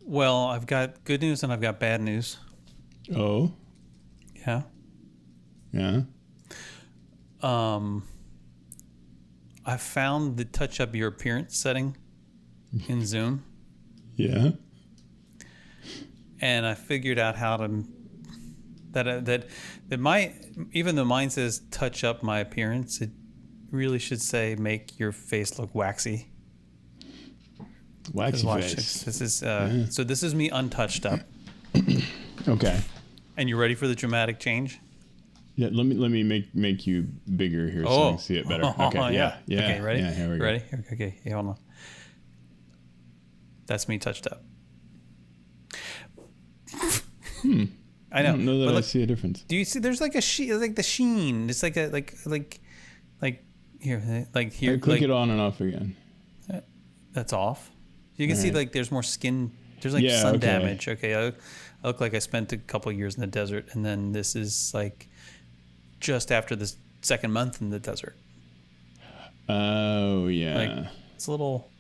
Well, I've got good news and I've got bad news. Oh, Yeah. yeah. I found the touch up your appearance setting in Zoom, Yeah. and I figured out how to that my even though mine says touch up my appearance, it really should say make your face look waxy. Waxy Watch face. this is so this is me untouched up. Okay. And you ready for the dramatic change? Yeah, let me make you bigger here so I can see it better. Okay, yeah. Okay, ready? Yeah, here we go. Ready? Okay, hold on. That's me touched up. I know. I don't know that but I look, see a difference. do you see? There's like like the sheen. It's like a like here, like here. Hey, click like, it on and off again. That's off. You can see Alright. like there's more skin. There's like Yeah, sun okay. damage. Okay, I look like I spent a couple years in the desert, and then this is like just after the second month in the desert. Oh, yeah. Like it's a little.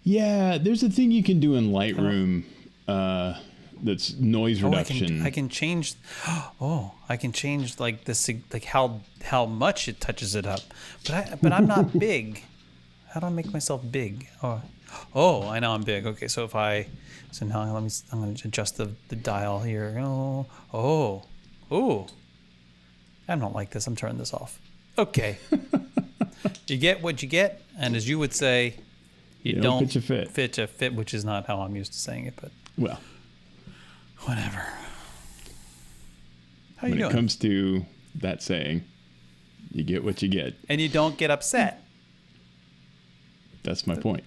Yeah, there's a thing you can do in Lightroom that's noise reduction. I can change. Oh, I can change like this, like how much it touches it up. But I'm not big. How do I make myself big? Oh, I know I'm big. Okay, so now I'm going to adjust the dial here. Oh. I don't like this. I'm turning this off. Okay. You get what you get, and as you would say, you don't fit a fit, which is not how I'm used to saying it, but Well, whatever. How you when doing? it comes to that saying, you get what you get. And you don't get upset. That's my point.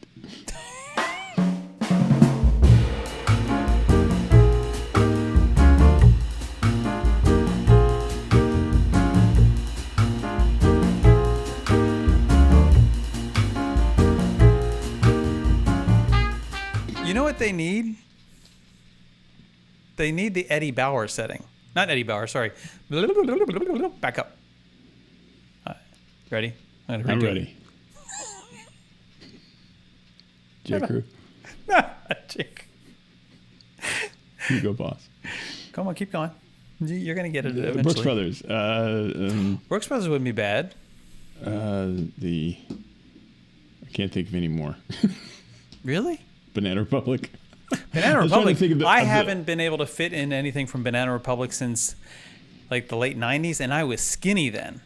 You know what they need? They need the Eddie Bauer setting. Not Eddie Bauer, sorry. Back up. Ready? I'm ready. J. Jake. You go, boss. Come on, keep going. You're going to get it eventually. Brooks Brothers. Brooks Brothers wouldn't be bad. I can't think of any more. Really? Banana Republic. Banana Republic. I haven't been able to fit in anything from Banana Republic since like the late 90s, and I was skinny then.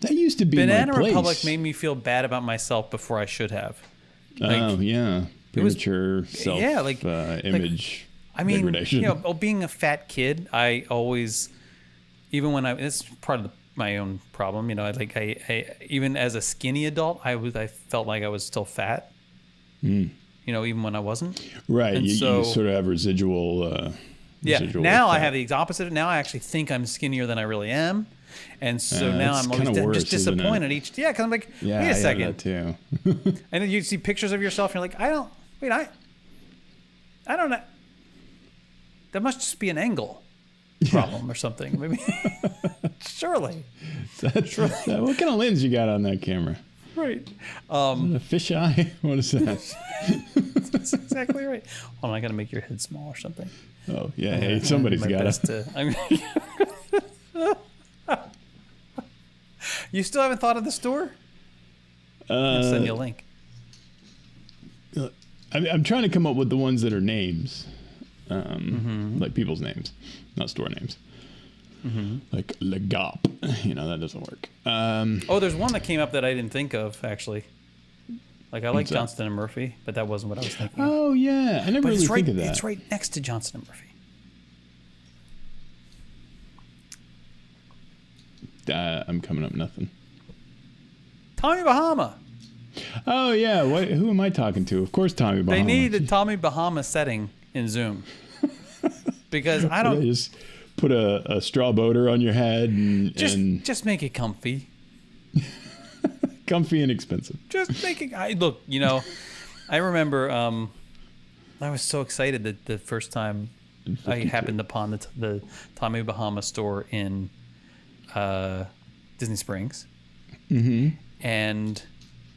That used to be Banana my place. Republic made me feel bad about myself before I should have. Like, oh, yeah. Premature self image I mean, degradation. you know, being a fat kid, I always, even when it's part of my own problem, you know, I even as a skinny adult, I felt like I was still fat. You know, even when I wasn't. Right. You sort of have residual. Now fat. I have the opposite. Now I actually think I'm skinnier than I really am. And so now I'm always just disappointed each. Yeah, because I'm like, wait a second. Yeah, that too. And then you see pictures of yourself and you're like, I don't know. That must just be an angle problem or something. Maybe. Surely. What kind of lens you got on that camera? Right. A fisheye? What is that? That's exactly right. Hold on, I got to make your head small or something. Oh, yeah. Hey, somebody's got it. You still haven't thought of the store? I'll send you a link. I'm trying to come up with the ones that are names, like people's names, not store names. Like Le Gap, that doesn't work. There's one that came up that I didn't think of actually. Like I like Johnston and Murphy, but that wasn't what I was thinking. Oh yeah, I never really think of that. It's right next to Johnston and Murphy. I'm coming up nothing. Tommy Bahama. Oh yeah, who am I talking to? Of course, Tommy Bahama. They need a Tommy Bahama setting in Zoom because I don't. Just put a straw boater on your head and just make it comfy. Comfy and expensive. Just make it. I remember. I was so excited that the first time I happened upon the Tommy Bahama store in Disney Springs, and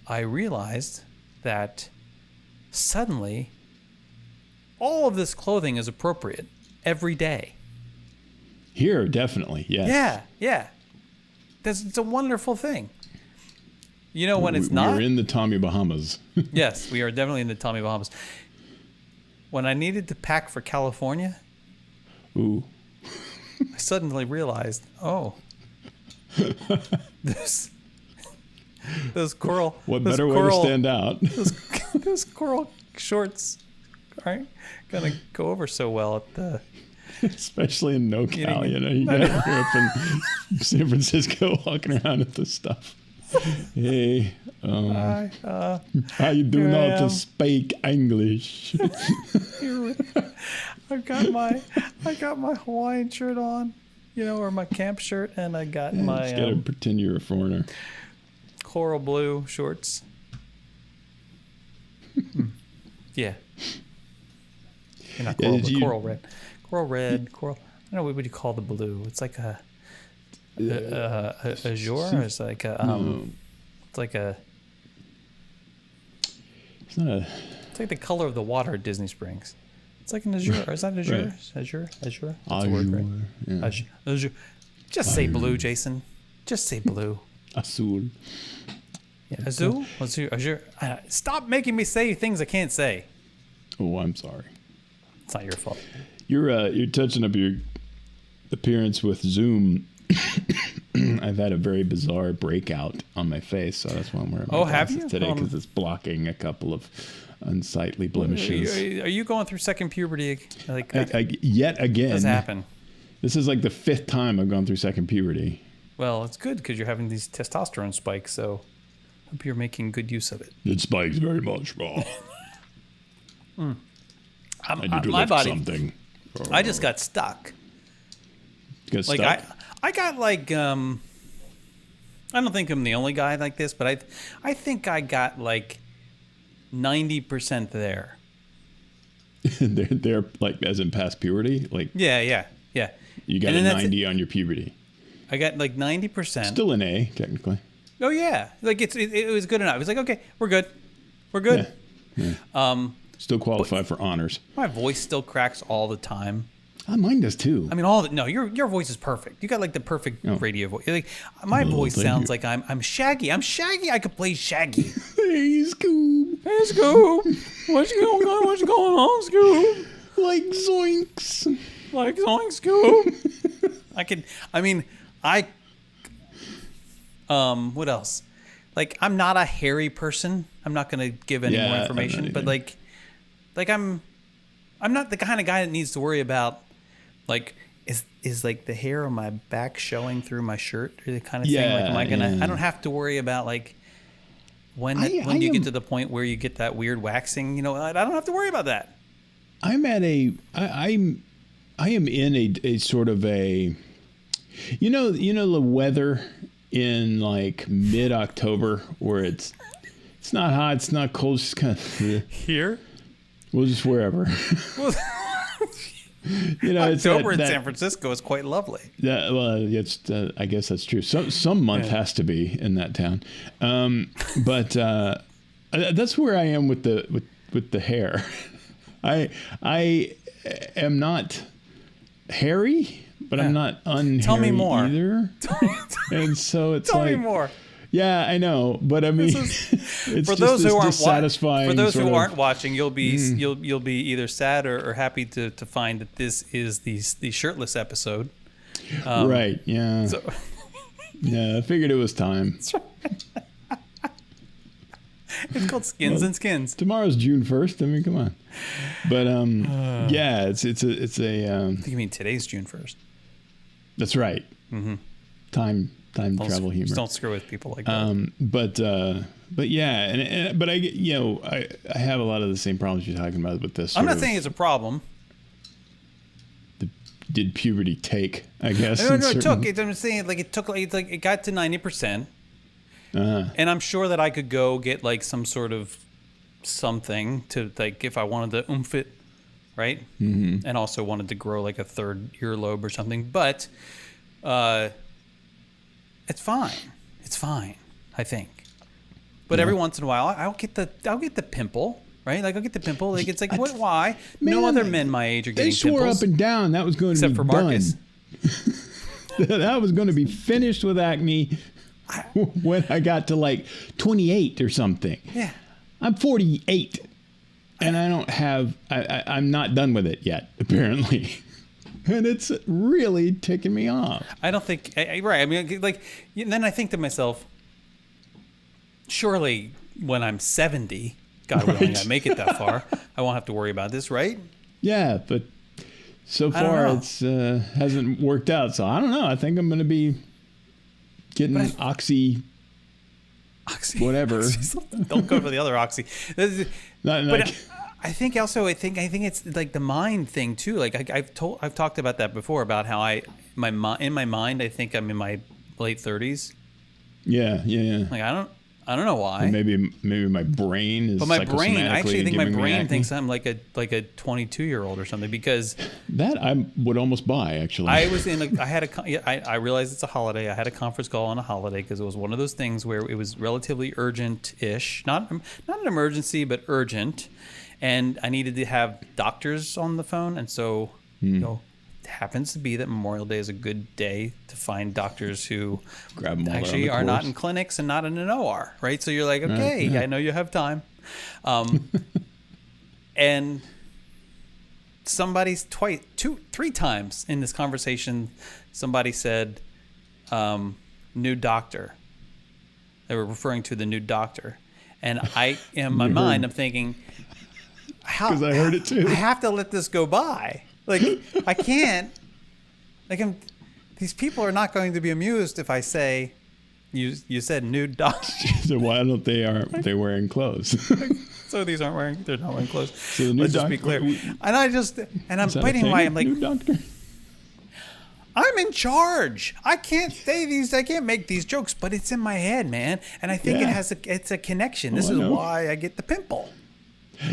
I realized that suddenly all of this clothing is appropriate every day. Here, definitely, yes. Yeah. It's a wonderful thing. You know when it's not? We're in the Tommy Bahamas. Yes, we are definitely in the Tommy Bahamas. When I needed to pack for California, Ooh. I suddenly realized, those coral. What better way to stand out? Those coral shorts aren't gonna go over so well at the. Especially in NoCal, you got here up in San Francisco walking around with this stuff. Hey, how you do not to speak English? I got my Hawaiian shirt on, or my camp shirt, and I got my. Just gotta pretend you're a foreigner. Coral blue shorts. Yeah. You're not coral, but coral red. Coral red, coral. I don't know, what would you call the blue? It's like a azure. It's like a It's like a. It's not a. It's like the color of the water at Disney Springs. It's like an azure. Or is that azure? Right. Azure. That's azure. a word, right? Yeah. Azure. Just say blue, Jason. Just say blue. Azul. Yeah, azul. Azure. Stop making me say things I can't say. Oh, I'm sorry. It's not your fault. You're touching up your appearance with Zoom. I've had a very bizarre breakout on my face, so that's why I'm wearing my glasses today, because it's blocking a couple of unsightly blemishes. Are you going through second puberty? Yet again. What's happened? This is like the 5th time I've gone through second puberty. Well, it's good because you're having these testosterone spikes, so hope you're making good use of it. It spikes very much, bro. I need to lift something. I just got stuck. You got stuck? I got like I don't think I'm the only guy like this, but I think I got like 90% there. they're like as in past puberty, like yeah. You got a 90 on your puberty. I got like 90%. Still an A technically. Oh yeah, like it was good enough. It was like, okay, we're good. Yeah. Still qualify for honors. My voice still cracks all the time. Mine does too. I mean, your voice is perfect. You got like the perfect radio voice. Like my voice sounds like I'm Shaggy. I'm Shaggy. I could play Shaggy. Hey, Scoob. Hey, Scoob. What's going on, Scoob? Like zoinks. Like zoinks, Scoob. What else? Like, I'm not a hairy person. I'm not going to give any more information, but like I'm not the kind of guy that needs to worry about, like, is like the hair on my back showing through my shirt or the kind of thing. Like, am I gonna? I don't have to worry about like when you get to the point where you get that weird waxing. I don't have to worry about that. I am in a sort of a, the weather in like mid-October where it's not hot, it's not cold, it's just kind of here. Well, just wherever. Well, October in San Francisco is quite lovely. I guess that's true. Some month has to be in that town, but that's where I am with the hair. I am not hairy, but I'm not unhairy. Tell me more. Either. And so it's Tell me more. Yeah, I know, but I mean, it's for those who aren't dissatisfying. For those who aren't watching, you'll be either sad or happy to find that this is the shirtless episode. Right? Yeah. So, yeah, I figured it was time. It's called Skins and Skins. Tomorrow's June 1st. I mean, come on. But yeah, it's a. I think you mean today's June 1st. That's right. Mm-hmm. Time travel humor. Just don't screw with people like that. But yeah, but I have a lot of the same problems you're talking about with this. I'm not saying it's a problem. Did puberty take? I guess. No, it took. I'm saying it got to 90%. And I'm sure that I could go get like some sort of something to like if I wanted to oomph it, right? Mm-hmm. And also wanted to grow like a third earlobe or something. But it's fine. It's fine, I think. But every once in a while, I'll get the pimple, right? Like, I'll get the pimple. Like, it's like, what? Why? Man, no other men my age are getting They swore pimples. up and down that was going to be Except for Marcus. done. That was going to be finished with acne when I got to like 28 or something. Yeah. I'm 48, and I don't have. I'm not done with it yet, apparently. And it's really ticking me off. I don't think, right. I mean, like, then I think to myself, surely when I'm 70, God willing, I make it that far, I won't have to worry about this, right? Yeah, but so I don't far know. it's hasn't worked out. So I don't know. I think I'm going to be getting Oxy. whatever. Don't go for the other oxy. Not But like, I think also, I think it's like the mind thing too. Like I've talked about that before, about how in my mind, I think I'm in my late 30s. yeah. Like I don't know why. Or maybe my brain is. But my brain, I actually think my giving me brain acne. thinks I'm like a 22-year-old or something, because That I would almost buy, actually. I was in I realized it's a holiday. I had a conference call on a holiday because it was one of those things where it was relatively urgent-ish, not an emergency, but urgent, and I needed to have doctors on the phone, and so it happens to be that Memorial Day is a good day to find doctors who Grab 'em while they're on actually the are not course. in clinics and not in an OR, right? So you're like, okay, yeah. I know you have time, and somebody's three times in this conversation, somebody said, new doctor. They were referring to the new doctor. And in my mind, I'm thinking, how? 'Cause I heard it too. I have to let this go by. Like, I can't. Like, these people are not going to be amused if I say, you said new doctor. So why don't aren't they wearing clothes? So they're not wearing clothes. So the new Let's just be doctor- clear. And I'm Is that a biting thing? my, I'm like, New doctor? I'm in charge. I can't make these jokes, but it's in my head, man. And I think Yeah. it's a connection. This I is know. why I get the pimple.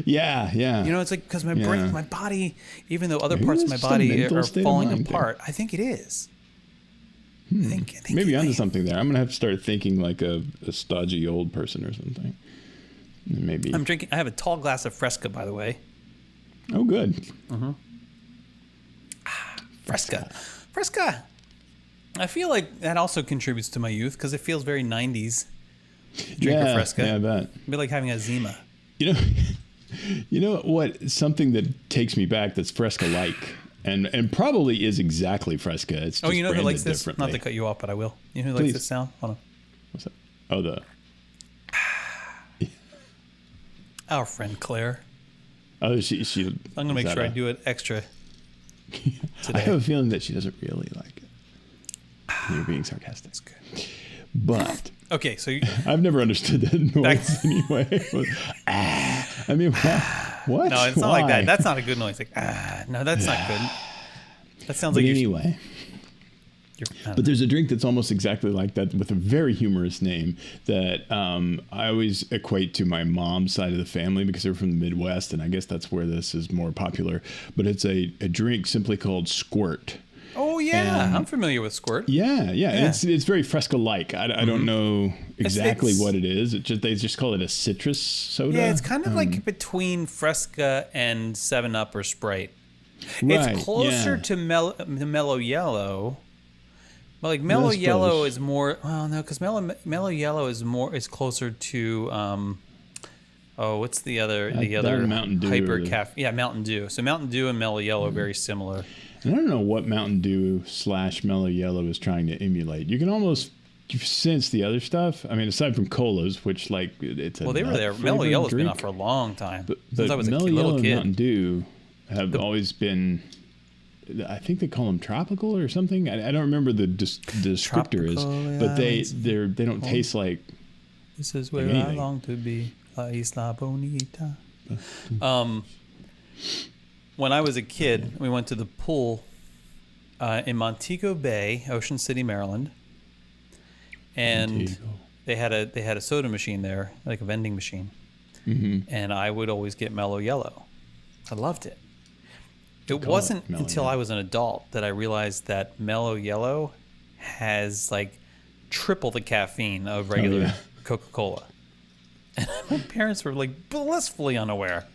Yeah. You know, it's like, because my brain, my body, even though other Maybe parts of it's my just a body mental are state of falling mind thing. apart. I think it is. I think Maybe it onto is. something there. I'm gonna have to start thinking like a stodgy old person or something. Maybe. I have a tall glass of Fresca, by the way. Oh, good. Fresca. I feel like that also contributes to my youth because it feels very 90s. Drink a Fresca. Yeah, I bet. It'd be like having a Zima. You know what? Something that takes me back that's Fresca-like, and probably is exactly Fresca. It's just Oh, you know who branded likes this? differently. Not to cut you off, but I will. You know who Please. likes this sound? Hold on. What's that? Oh, Our friend Claire. she. I'm gonna make sure I do it extra I today. have a feeling that she doesn't really like it. You're being sarcastic. That's good. But Okay, so I've never understood that noise anyway. I mean, what? no, it's not like that. Why? That's not a good noise. Like no, that's not good. That sounds But like anyway. But there's a drink that's almost exactly like that with a very humorous name that I always equate to my mom's side of the family because they're from the Midwest, and I guess that's where this is more popular. But it's a drink simply called Squirt. Oh yeah, And- I'm familiar with Squirt. Yeah. It's very Fresca-like. I don't know exactly It's- what it is. They just call it a citrus soda. Yeah, it's kind of like between Fresca and 7-Up or Sprite. Right, It's closer yeah. to Mellow Yellow. But like Mellow I Yellow suppose. is more. Well, no, because Mellow Yellow is closer to. What's the other that Mountain Dew hyper or the- caffeine? Yeah, Mountain Dew. So Mountain Dew and Mellow Yellow are very similar. And I don't know what Mountain Dew / Mellow Yellow is trying to emulate. You can almost sense the other stuff. I mean, aside from colas, which like it's a Well, they were there. Mellow nut-flavored Yellow's been drink. out for a long time. But Since I was a Mellow little Yellow and kid. Mountain Dew have always been. I think they call them tropical or something. I don't remember the descriptor is, but they don't taste like. This is where anything. I long to be, La Isla Bonita. When I was a kid, we went to the pool in Montego Bay, Ocean City, Maryland, and Montego. they had a soda machine there, like a vending machine, and I would always get Mellow Yellow. I loved it. It Call wasn't it Mellow until Yellow. I was an adult that I realized that Mellow Yellow has like triple the caffeine of regular yeah. Coca-Cola. My parents were like blissfully unaware.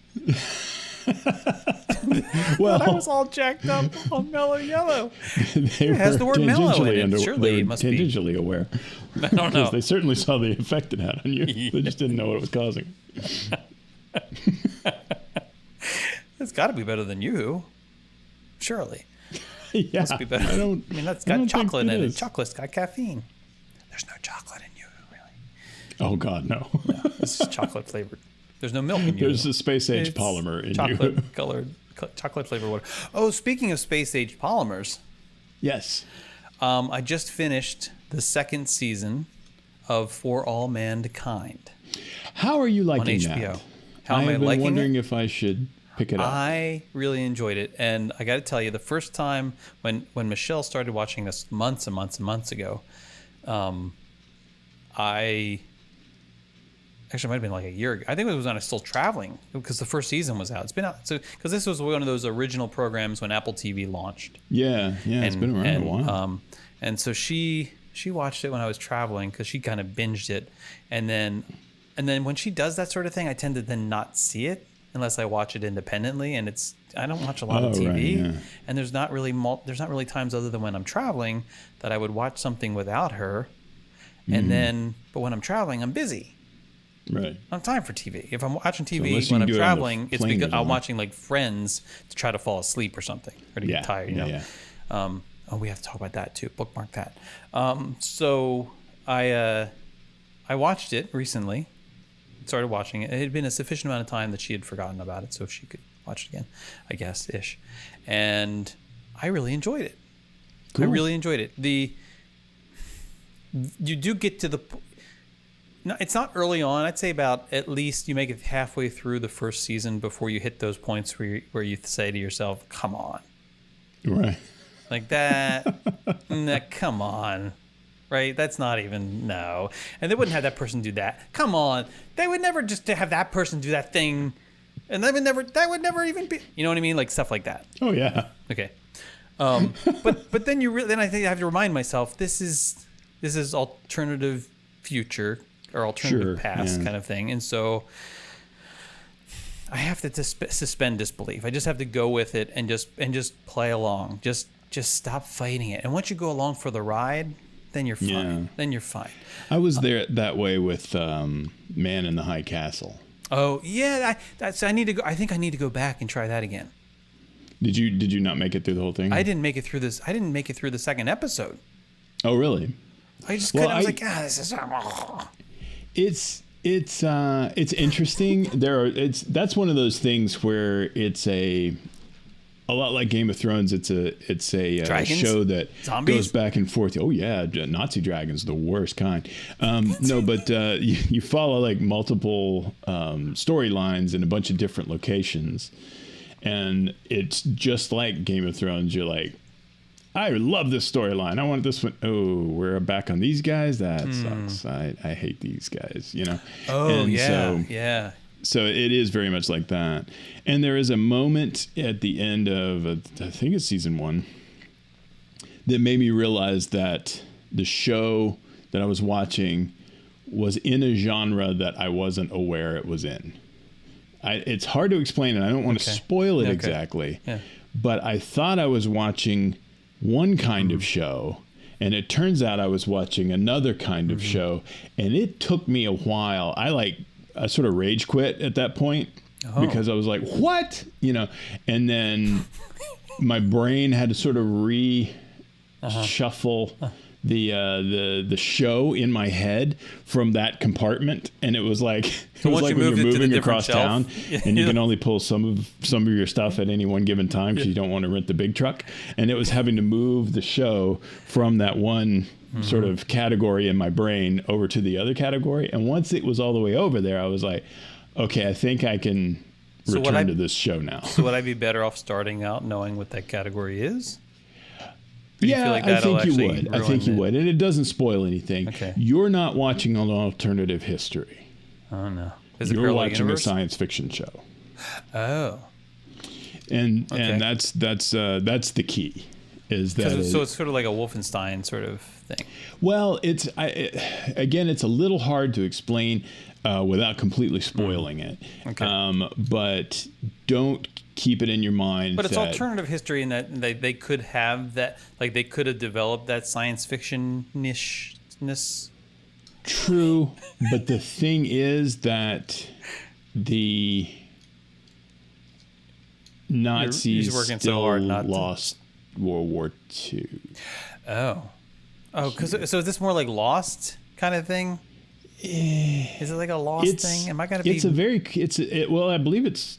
Well, I was all jacked up on mellow yellow. They It has the word mellow in it. Surely they it were must be. tangentially aware. I don't know. Because they certainly saw the effect it had on you. Yeah. They just didn't know what it was causing. It's got to be better than you. Surely. Yeah, Must be better. I don't. I mean, that's I got don't chocolate think in it. is. Chocolate's got caffeine. There's no chocolate in you, really. Oh God, no. This is chocolate flavored. There's no milk in you. There's a space age It's polymer in chocolate you. colored chocolate flavored water. Oh, speaking of space age polymers, Yes. I just finished the second season of For All Mankind How are you on liking HBO. that? How am I I've been liking wondering it? if I should pick it up. I really enjoyed it, and I got to tell you, the first time when Michelle started watching this months and months and months ago, I actually it might have been like a year ago. I think it was when I was still traveling because the first season was out. It's been out because this was one of those original programs when Apple TV launched. Yeah, it's been around a while. And so she watched it when I was traveling because she kind of binged it, and then when she does that sort of thing, I tend to then not see it unless I watch it independently, and I don't watch a lot of TV, right, yeah. and there's not really times other than when I'm traveling that I would watch something without her, and but when I'm traveling, I'm busy. Right. I don't have time for TV. If I'm watching TV unless you when can I'm do it on the traveling, it's plane or because I'm something. watching like Friends to try to fall asleep or something, or to get tired. You know. Yeah. We have to talk about that too. Bookmark that. So I watched it recently. Started watching it. It had been a sufficient amount of time that she had forgotten about it, so she could watch it again, I guess ish. And I really enjoyed it. Cool. I really enjoyed it. You do get to the. No, it's not early on. I'd say about at least you make it halfway through the first season before you hit those points where you say to yourself, "Come on." Right. Like that. Come on. Right? That's not even, no. And they wouldn't have that person do that. Come on. They would never just have that person do that thing. And that would never even be, you know what I mean? Like stuff like that. Oh yeah. Okay. But then then I think I have to remind myself, this is alternative future or alternative past kind of thing. And so I have to suspend disbelief. I just have to go with it and just play along. Just stop fighting it. And once you go along for the ride, then you're fine. Yeah. Then you're fine. I was there that way with Man in the High Castle. Oh yeah, I need to go. I think I need to go back and try that again. Did you not make it through the whole thing? I didn't make it through this. I didn't make it through the second episode. Oh really? I just couldn't. I was like, this is. It's interesting. That's one of those things where it's a lot like Game of Thrones. It's a show that Zombies? goes back and forth. Oh yeah, Nazi dragons, the worst kind. No, but you follow like multiple storylines in a bunch of different locations, and it's just like Game of Thrones. You're like, I love this storyline. I want this one. Oh, we're back on these guys. That sucks. I hate these guys. You know. Oh and yeah. So it is very much like that. And there is a moment at the end of, I think it's season 1, that made me realize that the show that I was watching was in a genre that I wasn't aware it was in. It's hard to explain, and I don't want to spoil it exactly. Yeah. But I thought I was watching one kind of show, and it turns out I was watching another kind of show. And it took me a while. I sort of rage quit at that point because I was like, what? You know, and then my brain had to sort of reshuffle the show in my head from that compartment. And it was like, when you're moving across town and you can only pull some of your stuff at any one given time because you don't want to rent the big truck. And it was having to move the show from that one sort of category in my brain over to the other category. And once it was all the way over there, I was like, okay, I think I can return to this show now. So would I be better off starting out knowing what that category is? Yeah, I think you would. I think you would. And it doesn't spoil anything. Okay. You're not watching an alternative history. Oh, no. You're watching a science fiction show. Oh. And that's the key. Is that so it's sort of like a Wolfenstein sort of thing. Well, again, it's a little hard to explain without completely spoiling it. Okay. But don't keep it in your mind. But it's alternative history in that they could have that, like they could have developed that science fiction-ishness. True, but the thing is that the Nazis He's working still so hard not lost World War II. Oh, so is this more like Lost kind of thing? Is it like a Lost thing? Am I gonna be? Well, I believe it's.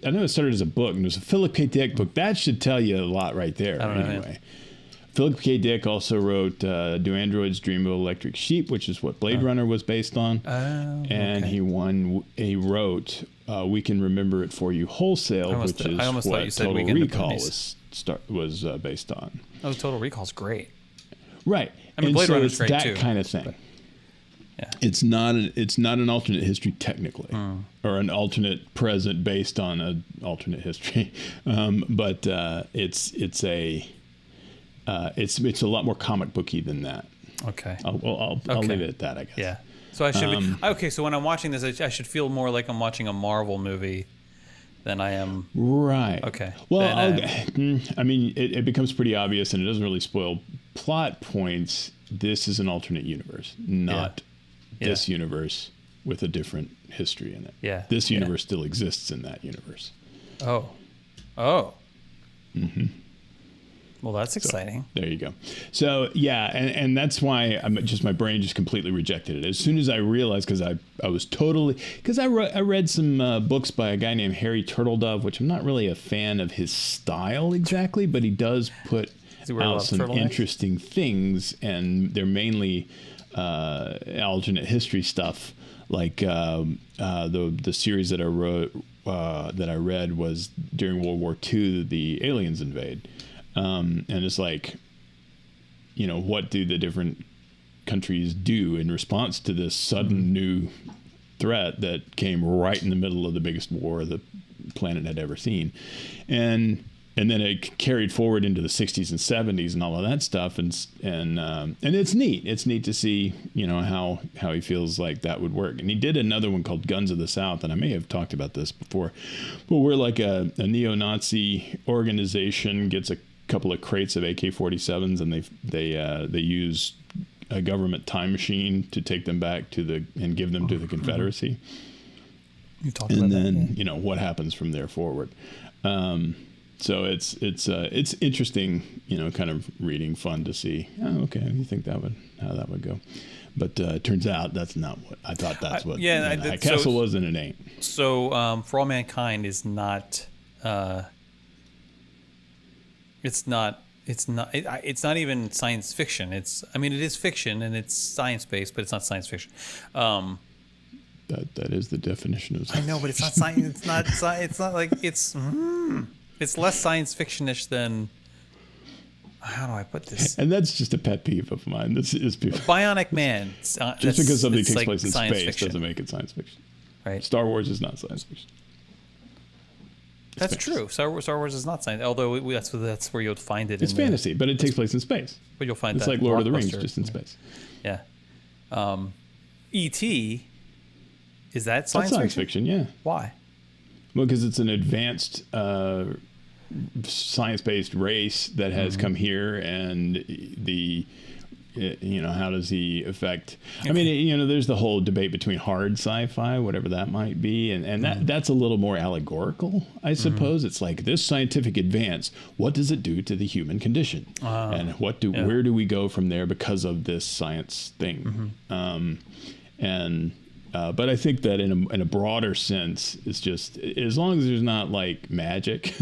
I know it started as a book, and it was a Philip K. Dick book. That should tell you a lot right there. I don't know, anyway. Philip K. Dick also wrote Do Androids Dream of Electric Sheep, which is what Blade Runner was based on. And he wrote We Can Remember It For You Wholesale, which is what Total Recall was based on. Oh, Total Recall's great. Right. I mean, Blade Runner's great too. That kind of thing. But, yeah. It's not an alternate history technically, or an alternate present based on an alternate history, but it's a lot more comic booky than that. Okay. I'll leave it at that, I guess. Yeah. So I should be okay. So when I'm watching this, I should feel more like I'm watching a Marvel movie than I am. Right. Okay. Well, I mean, it becomes pretty obvious, and it doesn't really spoil plot points. This is an alternate universe, not this universe with a different history in it. Yeah. This universe still exists in that universe. Oh. Mm-hmm. Well, that's exciting. So, there you go. So yeah, and that's why my brain just completely rejected it as soon as I realized, because I read some books by a guy named Harry Turtledove, which I'm not really a fan of his style exactly, but he does put out some interesting things, and they're mainly alternate history stuff, like the series that I read was during World War II, the aliens invade. And it's like, what do the different countries do in response to this sudden new threat that came right in the middle of the biggest war the planet had ever seen? And then it carried forward into the 60s and 70s and all of that stuff. And it's neat. It's neat to see, how he feels like that would work. And he did another one called Guns of the South. And I may have talked about this before, but where like a neo-Nazi organization gets a couple of crates of AK-47s, and they use a government time machine to take them back and give them to the Confederacy. You talked about that. And then what happens from there forward. So it's interesting, kind of reading, fun to see. Oh, okay, you think how that would go, but it turns out that's not what I thought. That's what High Castle was, and it ain't. So For All Mankind is not. It's not even science fiction. It is fiction and it's science based, but it's not science fiction. That is the definition of science. I know, but it's not science. It's not like it's less science fiction-ish than, how do I put this? And that's just a pet peeve of mine. This is people. Bionic Man. Just because something takes place in space fiction. doesn't make it science fiction. Right. Star Wars is not science fiction. That's true. Star Wars is not science, although that's where you'll find it. It's fantasy, but it takes place in space. But you'll find it's like Lord of the Rings, just in space. Yeah. E.T. Is that science fiction? Yeah. Why? Well, because it's an advanced science-based race that has come here, and how does he affect? Okay. I mean, there's the whole debate between hard sci-fi, whatever that might be, and that's a little more allegorical, I suppose. It's like this scientific advance, what does it do to the human condition, and where do we go from there because of this science thing? But I think that in a broader sense, it's just as long as there's not like magic.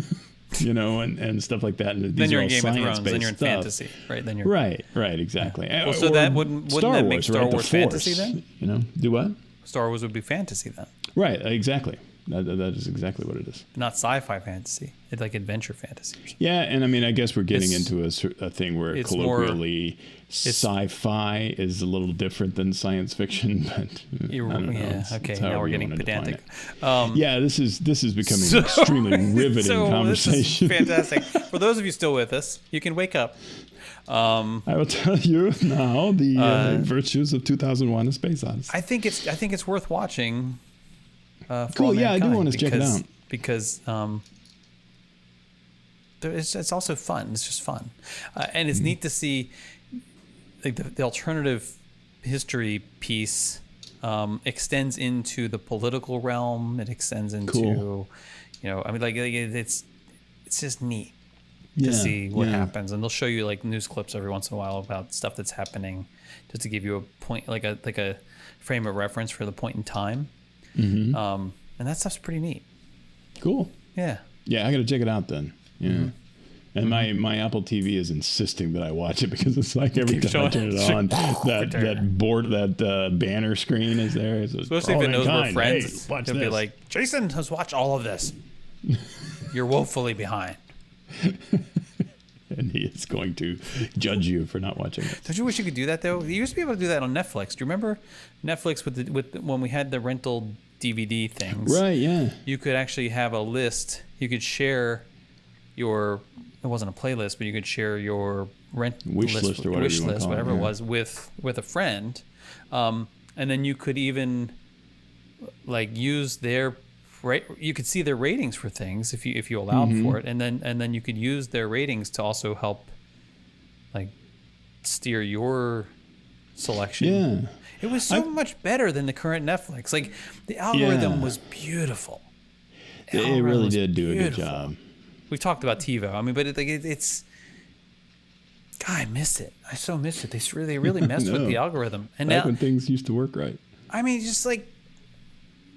And stuff like that. And then you're in Game of Thrones. Then you're in fantasy, right? Then you're right, exactly. Yeah. Well, so that wouldn't that make Star Wars fantasy then? Do what? Star Wars would be fantasy then. Right, exactly. That is exactly what it is. Not sci-fi fantasy. It's like adventure fantasy. Or something. Yeah, and I mean, I guess we're getting into a thing where it's colloquially sci-fi is a little different than science fiction, but I don't know. Yeah, okay. Now we're getting pedantic. Yeah, this is becoming an extremely riveting conversation. This is fantastic. For those of you still with us, you can wake up. I will tell you now the virtues of 2001: A Space Odyssey. I think it's worth watching. Cool. Yeah, I do want to check it out because it's also fun. It's just fun, and it's neat to see like the alternative history piece extends into the political realm. It extends into, I mean, like it's just neat to see what happens, and they'll show you like news clips every once in a while about stuff that's happening, just to give you a point, like a frame of reference for the point in time. Mm-hmm. And that stuff's pretty neat. Cool. Yeah. Yeah, I got to check it out then. Yeah. Mm-hmm. And my Apple TV is insisting that I watch it because it's like every time I turn it on, that banner screen is there. Especially if it knows we're friends. Hey, it'll be like, Jason has watched all of this. You're woefully behind. And he is going to judge you for not watching it. Don't you wish you could do that though? You used to be able to do that on Netflix. Do you remember Netflix with when we had the rental DVD things? Right. Yeah. You could actually have a list. You could share your. It wasn't a playlist, but you could share your wish list or whatever it was with a friend, and then you could even like use their. Right, you could see their ratings for things if you allowed for it, and then you could use their ratings to also help, like, steer your selection. Yeah, it was so much better than the current Netflix. Like, the algorithm was beautiful. It really did do a good job. We've talked about TiVo. I mean, but it's. God, I miss it. I so miss it. They really messed with the algorithm. And back now, when things used to work right. I mean, just like.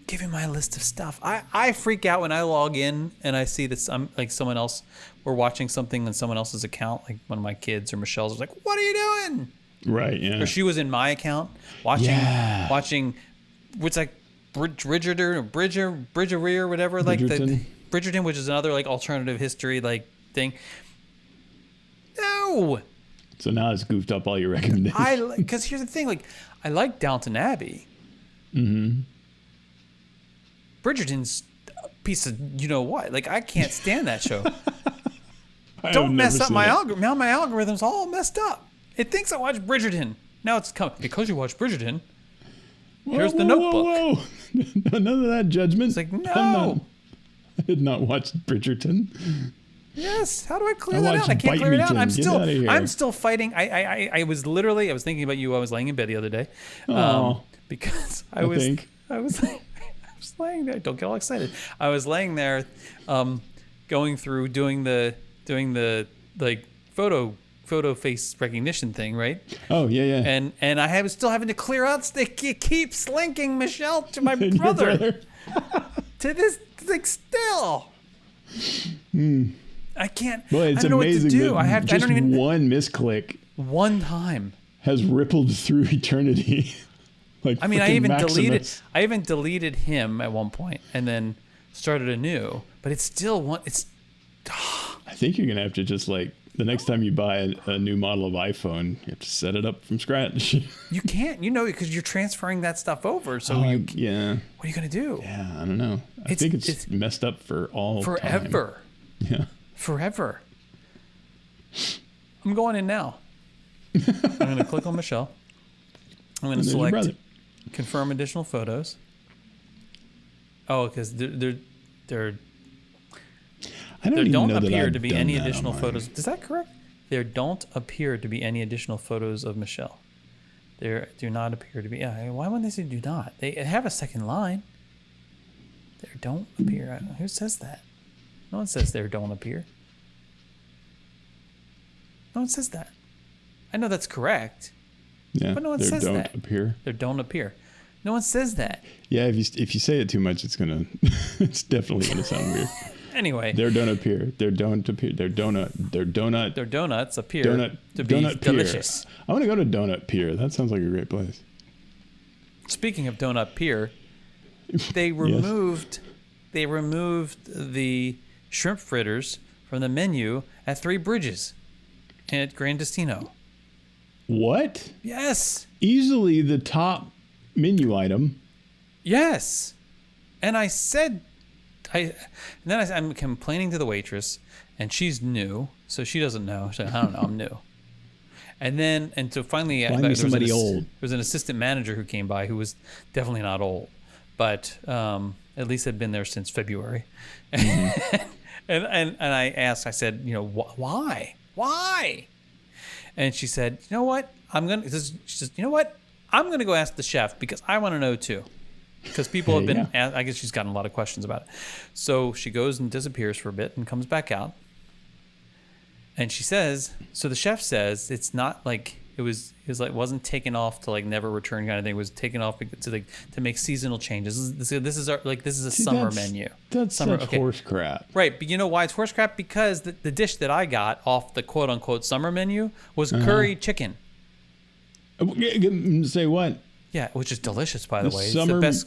Give me my list of stuff. I freak out when I log in and I see that someone else, we're watching something on someone else's account, like one of my kids or Michelle's was like, "What are you doing?" Right. Yeah. Or she was in my account watching what's like Bridgerton or Bridgereer, whatever, like the Bridgerton, which is another like alternative history like thing. No. So now it's goofed up all your recommendations. Because here's the thing, like I like Downton Abbey. Mm-hmm. Bridgerton's a piece of what. Like I can't stand that show. Don't mess up my algorithm. Now my algorithm's all messed up. It thinks I watch Bridgerton. Now it's coming because you watch Bridgerton. Here's the Notebook. Whoa. None of that judgment. It's like no. I did not watch Bridgerton. Yes. How do I clear that out? I can't clear it out. I'm still fighting. I was thinking about you. I was laying in bed the other day. Because I was laying there. Don't get all excited. I was laying there, going through doing the like photo face recognition thing, right? Oh yeah. And I was still having to clear out. It keeps linking Michelle to my brother. To this like still. I can't. Well, it's I don't know amazing what to do. I don't even one misclick. One time has rippled through eternity. Like I mean, I even deleted him at one point and then started anew. But it's still one. It's. I think you're gonna have to just like the next time you buy a new model of iPhone, you have to set it up from scratch. You can't, because you're transferring that stuff over. So what are you gonna do? Yeah, I don't know. I think it's messed up for all forever. Time. Yeah, forever. I'm going in now. I'm gonna click on Michelle. I'm gonna select. Confirm additional photos. Oh, because there don't appear to be any additional photos. Is that correct? There don't appear to be any additional photos of Michelle. There do not appear to be. Yeah, why wouldn't they say do not? They have a second line. There don't appear. Who says that? No one says there don't appear. No one says that. I know that's correct. Yeah, but no one says that. There don't appear. No one says that. Yeah, if you say it too much, it's definitely gonna sound weird. Anyway, there don't appear. Their donuts appear to be delicious. I want to go to Donut Pier. That sounds like a great place. Speaking of Donut Pier, they removed they removed the shrimp fritters from the menu at Three Bridges at Gran Destino. What? Yes. Easily the top menu item. Yes. And I said, I'm complaining to the waitress, and she's new, so she doesn't know. She's like, I don't know, I'm new. And so finally, Find me somebody old. There was an assistant manager who came by who was definitely not old, but at least had been there since February. Mm-hmm. and I asked, I said, why? And she said, you know what? She says, you know what? I'm going to go ask the chef because I want to know too. Because people have been, I guess she's gotten a lot of questions about it. So she goes and disappears for a bit and comes back out. And she says, so the chef says it's not like it wasn't taken off to like never return kind of thing. It was taken off to make seasonal changes. This is a summer menu. That's summer, such horse crap. Right, but you know why it's horse crap? Because the dish that I got off the quote unquote summer menu was curry chicken. Say what? Yeah, which is delicious, by the way. It's the best.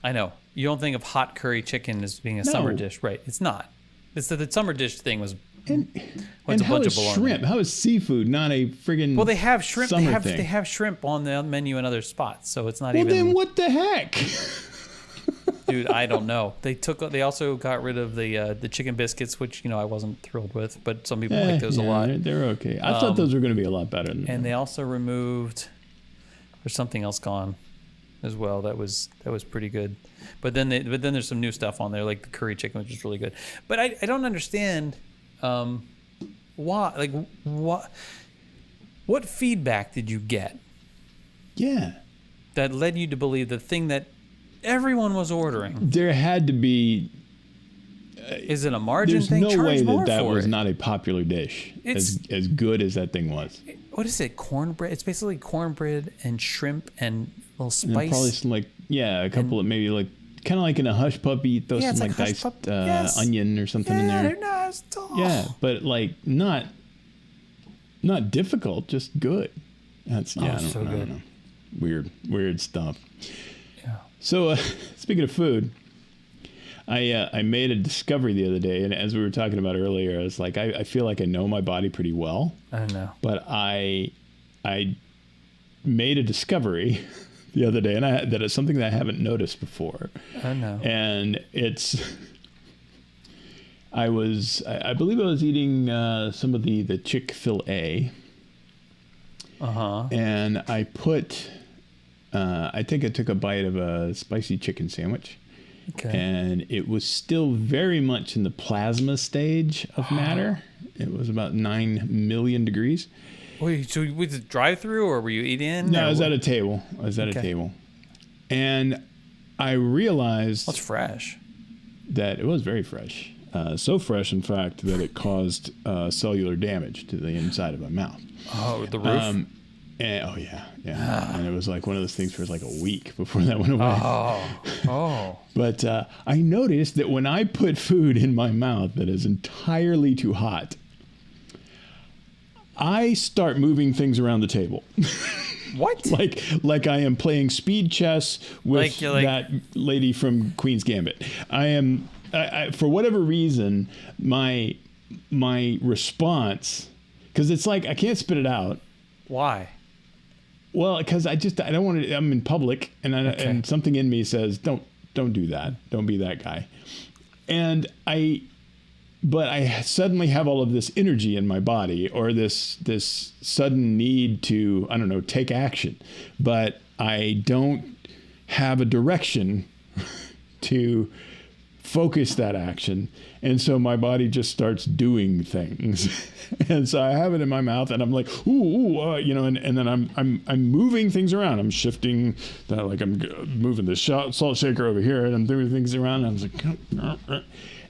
I know. You don't think of hot curry chicken as being a summer dish, right? It's not. It's the summer dish thing was. And how is shrimp? How is seafood not a friggin' Well, they have shrimp. They thing? have shrimp on the menu in other spots, so it's not even. Well, then what the heck? Dude, I don't know. They also got rid of the chicken biscuits, which I wasn't thrilled with, but some people like those a lot. They're okay. I thought those were going to be a lot better than that. And they also removed. There's something else gone, as well. That was pretty good, but then there's some new stuff on there like the curry chicken, which is really good. But I don't understand why. Like what feedback did you get? Yeah. That led you to believe the thing that everyone was ordering. There had to be. Is it a margin thing? There's no way that was not a popular dish. As good as that thing was. What is it? Cornbread? It's basically cornbread and shrimp and a little spice. And probably some a couple of maybe like kind of like in a hush puppy, throw some like diced onion or something in there. They're nice. Yeah, but like not difficult, just good. That's I don't know. Weird stuff. Yeah. So speaking of food, I made a discovery the other day, and as we were talking about earlier, I was like, I feel like I know my body pretty well. I know. But I made a discovery the other day, and that is something that I haven't noticed before. I know. And I believe I was eating some of the Chick-fil-A. Uh-huh. And I put, I think I took a bite of a spicy chicken sandwich. Okay. And it was still very much in the plasma stage of matter. It was about 9 million degrees. Wait, so was it drive-through or were you eating? No, I was at a table. A table. And I realized... That's fresh. That it was very fresh. So fresh, in fact, that it caused cellular damage to the inside of my mouth. Oh, the roof? Yeah. And it was like one of those things for like a week before that went away. Oh. But I noticed that when I put food in my mouth that is entirely too hot, I start moving things around the table. What? like I am playing speed chess with that lady from Queen's Gambit. I for whatever reason, my response, because it's like I can't spit it out. Why? Well, because I don't want to. I'm in public, and something in me says, "Don't do that. Don't be that guy." But I suddenly have all of this energy in my body, or this sudden need to, I don't know, take action. But I don't have a direction to focus that action. And so my body just starts doing things. And so I have it in my mouth and I'm like, and then I'm moving things around. I'm shifting, I'm moving the salt shaker over here and I'm doing things around. And I was like,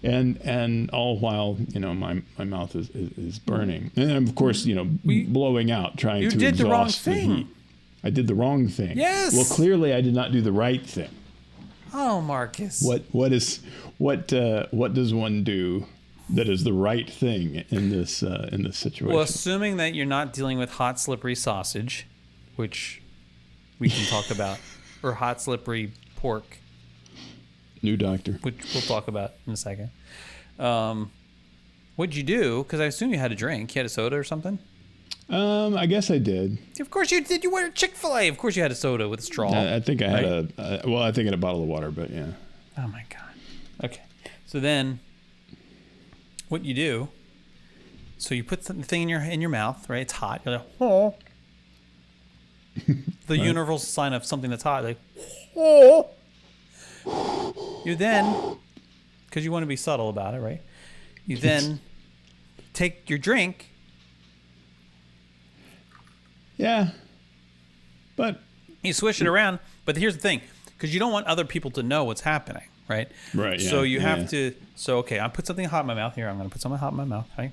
and all while, my mouth is burning. And I'm, of course, blowing out, trying to exhaust the heat. I did the wrong thing. Yes. Well, clearly I did not do the right thing. Oh, Marcus. What does one do that is the right thing in this situation? Well, assuming that you're not dealing with hot, slippery sausage, which we can talk about, or hot, slippery pork. New doctor. which we'll talk about in a second. What'd you do? Because I assume you had a drink. You had a soda or something? I guess I did. Of course you did. You went to Chick-fil-A. Of course you had a soda with a straw. I think I had right? I think I had a bottle of water, but yeah. Oh my God. Okay. So then what you do, so you put the thing in your mouth, right? It's hot. You're like, oh. The universal sign of something that's hot. Like, oh. You then, because you want to be subtle about it, right? You then take your drink. Yeah. But You swish it around. But here's the thing, because you don't want other people to know what's happening, right? Right. Yeah, So you have to. So okay, I put something hot in my mouth here. I'm going to put something hot in my mouth, right?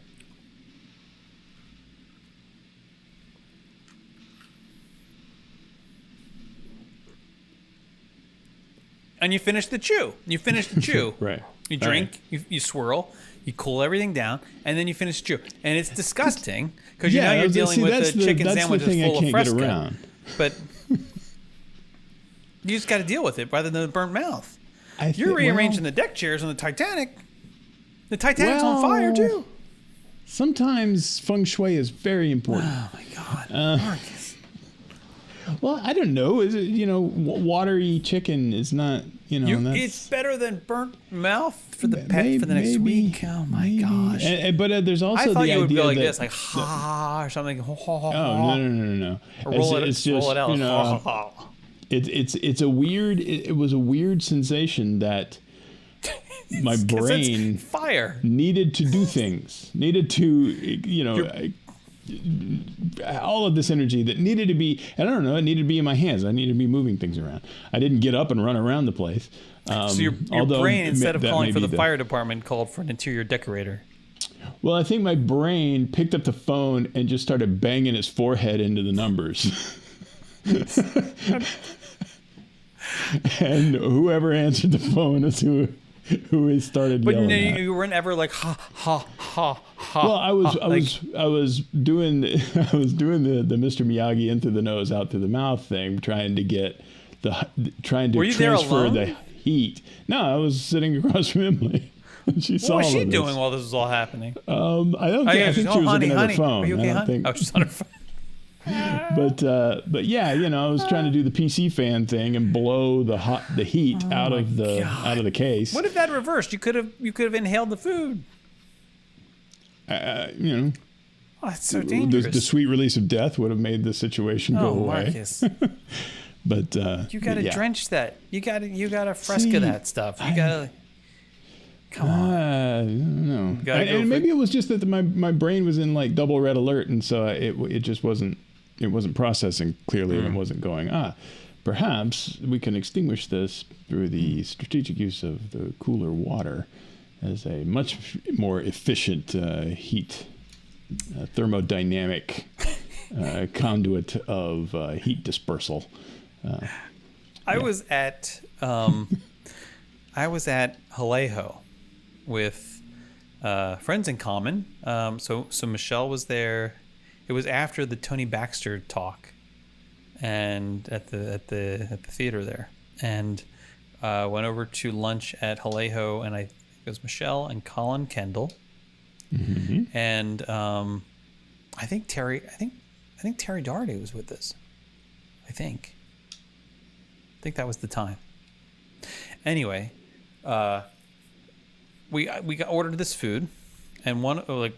And you finish the chew. Right. You drink, you swirl, you cool everything down, and then you finish the chew. And it's disgusting because you know you're dealing with a chicken sandwich that's full of fresca. But you just got to deal with it rather than a burnt mouth. You're rearranging the deck chairs on the Titanic. The Titanic's on fire too. Sometimes feng shui is very important. Oh my God, Marcus. Well, I don't know. Is it, watery chicken is not, that's, it's better than burnt mouth for the maybe, for the next week. Oh my gosh. But there's also I thought the you would idea go like that, this, like ha or something. Oh no. Or roll it out. It's a weird. It was a weird sensation that my brain fire needed to do things. Needed to all of this energy that needed to be. I don't know. It needed to be in my hands. I needed to be moving things around. I didn't get up and run around the place. So your brain, instead of calling for the fire department, called for an interior decorator. Well, I think my brain picked up the phone and just started banging its forehead into the numbers. And whoever answered the phone is who started yelling. But you weren't ever like ha ha ha ha. Well, I was doing the Mr. Miyagi in through the nose, out through the mouth thing, trying to transfer the heat. No, I was sitting across from Emily. What was she doing while this was all happening? I think she was looking at her phone. Are you okay, honey? Oh, she's on her phone. But yeah, I was trying to do the PC fan thing and blow the heat out of the case. What if that reversed? You could have inhaled the food. Oh, it's so dangerous. The sweet release of death would have made the situation go away. Marcus. But you got to drench that. You got to fresca that stuff. You got to. Come on. I don't know. And maybe it was just that my brain was in like double red alert, and so it just wasn't processing clearly, and it wasn't going. Perhaps we can extinguish this through the strategic use of the cooler water as a much more efficient heat thermodynamic conduit of heat dispersal. I was at Haleho with friends in common. So Michelle was there. It was after the Tony Baxter talk, and at the theater there, and went over to lunch at Haleho, and it was Michelle and Colin Kendall, and I think Terry Doherty was with us. I think that was the time. Anyway, we ordered this food, and one of the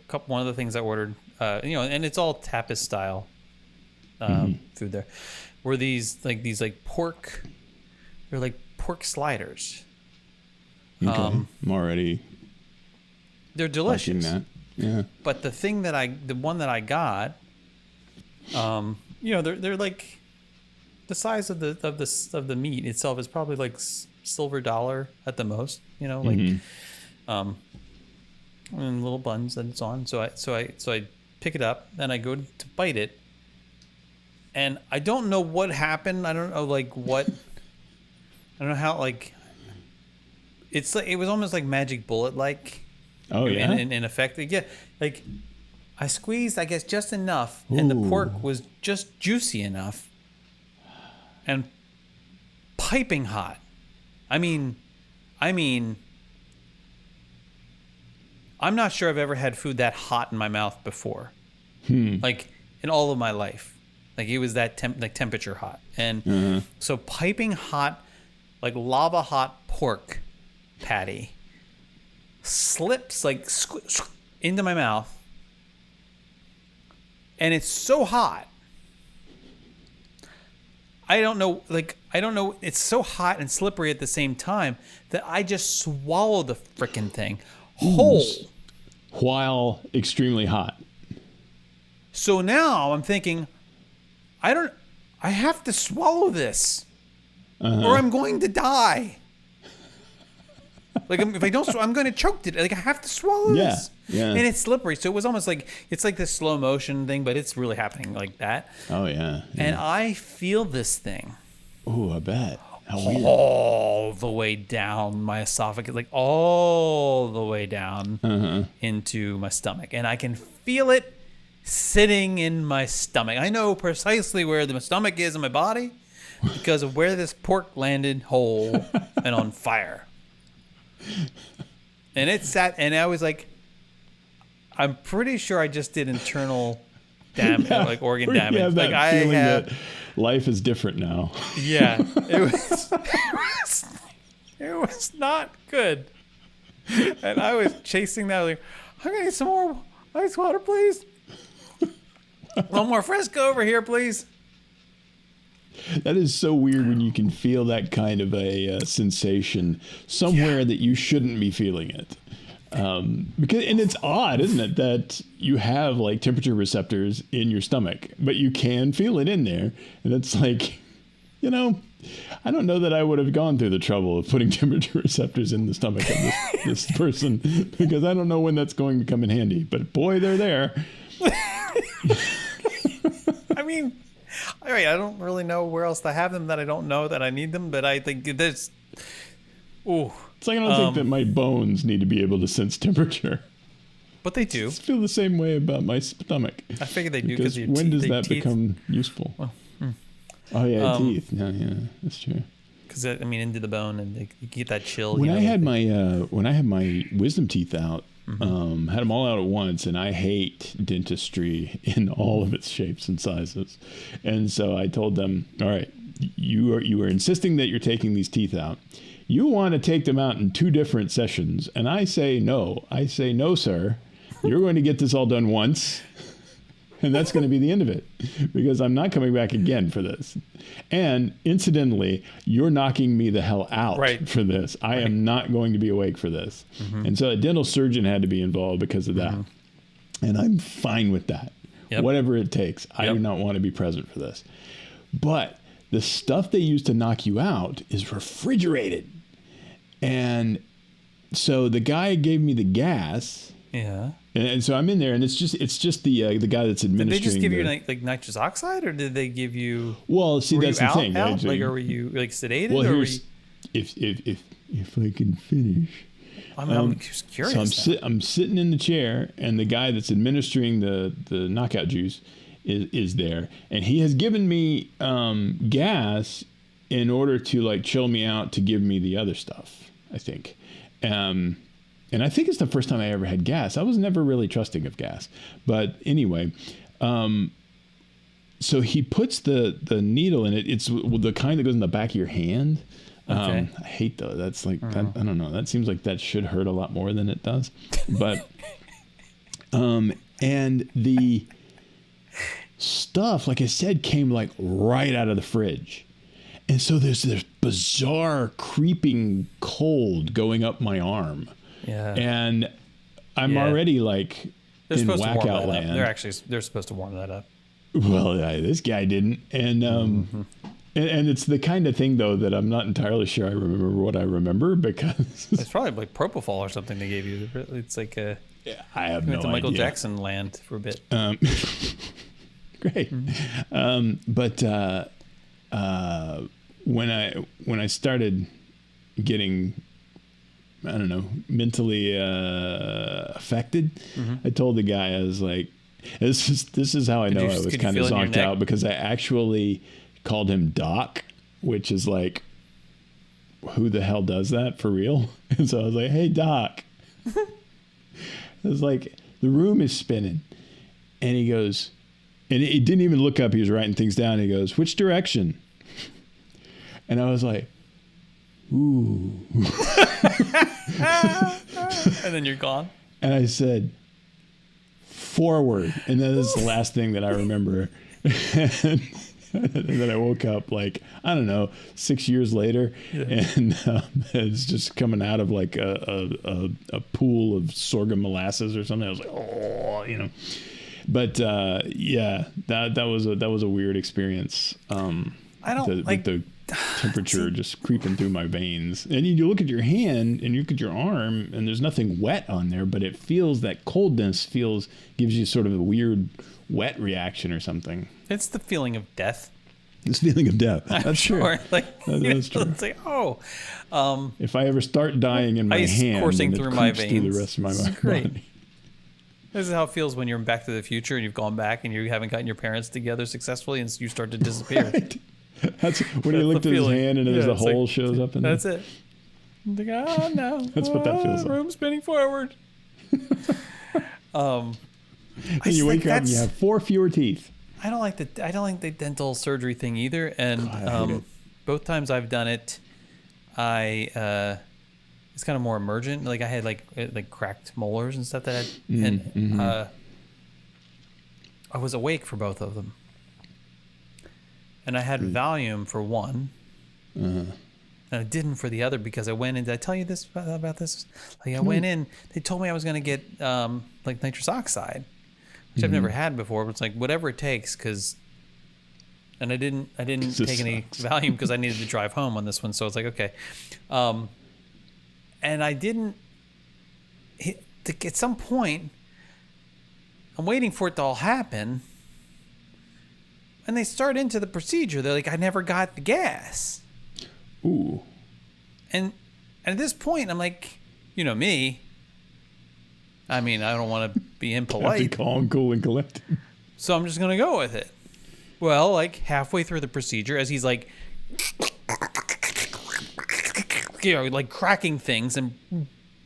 things I ordered, and it's all tapas style food there, were these pork. They're like pork sliders. Okay. I'm already. They're delicious. That. Yeah. But the one that I got, they're like the size of the meat itself is probably like silver dollar at the most. And little buns that it's on. So I pick it up and I go to bite it, and I don't know what happened. I don't know what. I don't know how It's like it was almost like Magic Bullet like. Oh yeah. In effect, yeah. Like I squeezed, I guess, just enough, and the pork was just juicy enough, and piping hot. I mean, I mean, I'm not sure I've ever had food that hot in my mouth before. Like in all of my life. Like it was that temperature hot. And so piping hot, like lava hot pork patty slips like into my mouth. And it's so hot. I don't know. It's so hot and slippery at the same time that I just swallow the frickin' thing whole. While extremely hot. So now I'm thinking, I have to swallow this or I'm going to die. Like if I don't, I'm going to choke it. Like I have to swallow this. Yeah. And it's slippery. So it was almost like, it's like this slow motion thing, but it's really happening like that. Oh yeah. And I feel this thing. Oh, I bet. How weird. All the way down my esophagus, like all the way down into my stomach. And I can feel it sitting in my stomach. I know precisely where the stomach is in my body because of where this pork landed whole and on fire. And it sat, and I was like, I'm pretty sure I just did internal damage, like organ damage. Like I have, life is different now. Yeah, it was not good. And I was chasing that, like, I'm gonna need some more ice water, please. One more Fresco over here, please. That is so weird when you can feel that kind of a sensation somewhere that you shouldn't be feeling it. And it's odd, isn't it, that you have like temperature receptors in your stomach, but you can feel it in there. And it's like, I don't know that I would have gone through the trouble of putting temperature receptors in the stomach of this person, because I don't know when that's going to come in handy. But boy, they're there. I mean, all right, I don't really know where else to have them that I don't know that I need them, but I think there's... Ooh. It's like I don't think that my bones need to be able to sense temperature. But they do. I feel the same way about my stomach. I figure they do because your when does that teeth become useful? Well, Oh yeah, teeth. No, yeah, that's true. Because into the bone, and you get that chill. When I had my wisdom teeth out, had them all out at once, and I hate dentistry in all of its shapes and sizes, and so I told them, all right, you are insisting that you're taking these teeth out. You want to take them out in 2 different sessions. And I say, no. I say, no, sir. You're going to get this all done once. And that's going to be the end of it. Because I'm not coming back again for this. And incidentally, you're knocking me the hell out for this. I am not going to be awake for this. And so a dental surgeon had to be involved because of that. And I'm fine with that. Yep. Whatever it takes. I do not want to be present for this. But the stuff they use to knock you out is refrigerated. And so the guy gave me the gas. Yeah. And so I'm in there, and it's just the guy that's administering. Did they just give you like nitrous oxide, or did they give you? Well, see, that's the thing. Out? Like, or were you like sedated? Well, or here's if I can finish. I'm just curious. So I'm sitting in the chair, and the guy that's administering the knockout juice is there, and he has given me gas in order to like chill me out to give me the other stuff, I think. And I think it's the first time I ever had gas. I was never really trusting of gas. But anyway, so he puts the needle in it. It's the kind that goes in the back of your hand. Okay. I hate those. That's like, I don't know. That seems like that should hurt a lot more than it does. But, and the stuff, like I said, came like right out of the fridge. And so there's this bizarre creeping cold going up my arm. Yeah. And I'm already like in whack-out land. They're supposed to warm that up. Well, this guy didn't. And and it's the kind of thing, though, that I'm not entirely sure I remember what I remember, because it's probably like propofol or something they gave you. It's like I have no idea. To Michael Jackson land for a bit. Great. But when I started getting, I don't know, mentally affected, I told the guy, I was like, this is how I know I was kind of zonked out, because I actually called him Doc, which is like who the hell does that for real? And so I was like, hey, doc. It was like, the room is spinning. And he goes, and he didn't even look up. He was writing things down. He goes, which direction? And I was like, ooh. And then you're gone. And I said, forward. And then this is the last thing that I remember. And then I woke up like, I don't know, 6 years later, and it's just coming out of like a pool of sorghum molasses or something. I was like, oh, you know. But yeah, that was a weird experience. I don't like the temperature just creeping through my veins. And you look at your hand and you look at your arm, and there's nothing wet on there, but it feels that coldness gives you sort of a weird wet reaction or something. It's the feeling of death. This feeling of death. I'm That's sure. true. Like, that's true. It's like, if I ever start dying in my hand, coursing then it through my creeps through veins. the rest of my This is body. great. This is how it feels when you're in Back to the Future and you've gone back and you haven't gotten your parents together successfully and you start to disappear. Right. That's when you look at his hand and there's a hole shows up in there. That's it. I'm like, oh no. That's what that feels like. Room spinning forward. And you wake up and you have 4 fewer teeth. I don't like the dental surgery thing either. And God, I hate it. both times I've done it, it's kind of more emergent. Like I had like cracked molars and stuff that I was awake for both of them. And I had Valium for one. And I didn't for the other because I went in. Did I tell you this about this? Like I went in, they told me I was going to get like nitrous oxide, which I've never had before. But it's like whatever it takes, and I didn't take any Valium because I needed to drive home on this one. So it's like okay, and I didn't. At some point, I'm waiting for it to all happen, and they start into the procedure. They're like, I never got the gas. Ooh. And at this point, I'm like, you know me. I mean, I don't want to be impolite. Have to calm, cool, and collected. So I'm just going to go with it. Well, like halfway through the procedure, as he's like, like cracking things. And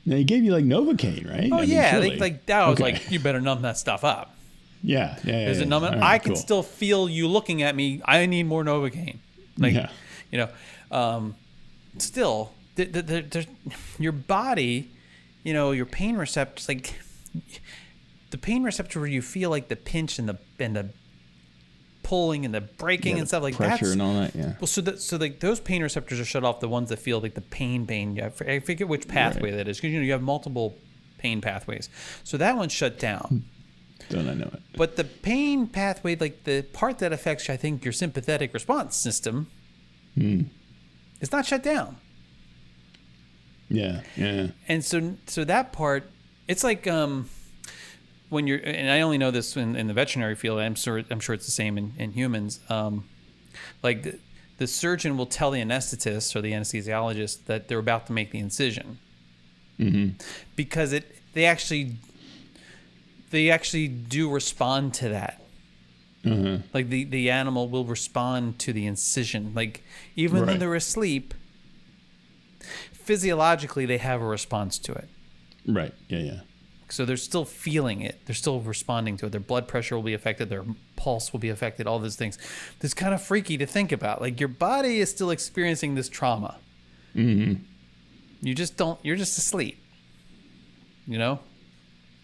now, he gave you like Novocaine, right? oh, yeah. surely. I was like, you better numb that stuff up. Yeah. Is it numbing? Right, I can cool. still feel you looking at me. I need more Novocaine. Like, you know, still, your body, you know, your pain receptors, like the pain receptor where you feel like the pinch and the pulling and the breaking and stuff like that. Pressure and all that, yeah. Well, so like those pain receptors are shut off. The ones that feel like the pain. I forget which pathway that is because you have multiple pain pathways. So that one's shut down. Don't I know it? But the pain pathway, like the part that affects, I think, your sympathetic response system, is not shut down. Yeah. And so that part, it's like when you're, and I only know this in the veterinary field. I'm sure it's the same in humans. Like the surgeon will tell the anesthetist or the anesthesiologist that they're about to make the incision, because they actually do respond to that. Like the animal will respond to the incision. Like even when they're asleep, physiologically they have a response to it. Right. Yeah. So they're still feeling it. They're still responding to it. Their blood pressure will be affected. Their pulse will be affected. All those things. It's kind of freaky to think about. Like your body is still experiencing this trauma. You're just asleep. You know?